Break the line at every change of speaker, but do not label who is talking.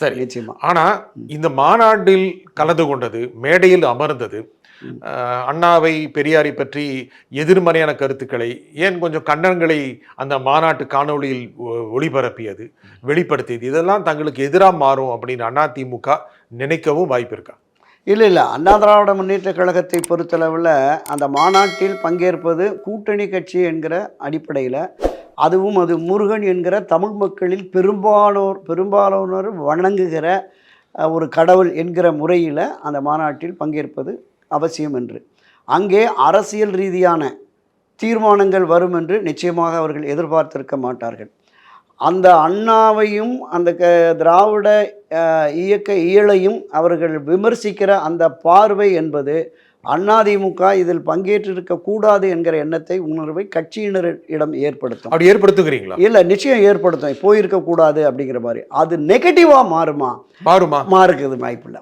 சரி.
நிச்சயமா.
ஆனா இந்த மாநாட்டில் கலந்து கொண்டது, மேடையில் அமர்ந்தது, அண்ணாவை பெரியாரை பற்றி எதிர்மறையான கருத்துக்களை, ஏன் கொஞ்சம் கண்டனங்களை அந்த மாநாட்டு காணொளியில் ஒளிபரப்பியது, வெளிப்படுத்தியது, இதெல்லாம் தங்களுக்கு எதிராக மாறும் அப்படின்னு அதிமுக நினைக்கவும் வாய்ப்பு இருக்கா?
இல்லை அண்ணா திராவிட முன்னேற்ற கழகத்தை பொறுத்தளவில் அந்த மாநாட்டில் பங்கேற்பது கூட்டணி கட்சி என்கிற அடிப்படையில், அதுவும் அது முருகன் என்கிற தமிழ் மக்களில் பெரும்பாலானோர் வணங்குகிற ஒரு கடவுள் என்கிற முறையில் அந்த மாநாட்டில் பங்கேற்பது அவசியம் என்று, அங்கே அரசியல் ரீதியான தீர்மானங்கள் வரும் என்று நிச்சயமாக அவர்கள் எதிர்பார்த்திருக்க மாட்டார்கள். அந்த அண்ணாவையும் அந்த திராவிட இயக்க இயலையும் அவர்கள் விமர்சிக்கிற அந்த பார்வை என்பது அதிமுக இதில் பங்கேற்றிருக்கக்கூடாது என்கிற எண்ணத்தை, உணர்வை கட்சியினரிடம் ஏற்படுத்தும்.
அப்படி ஏற்படுத்துகிறீங்களா?
இல்லை, நிச்சயம் ஏற்படுத்தும். போயிருக்கக்கூடாது அப்படிங்கிற மாதிரி. அது நெகட்டிவாக மாறுமா?
மாறுமா?
மாறுக்கிறது வாய்ப்பில்லை.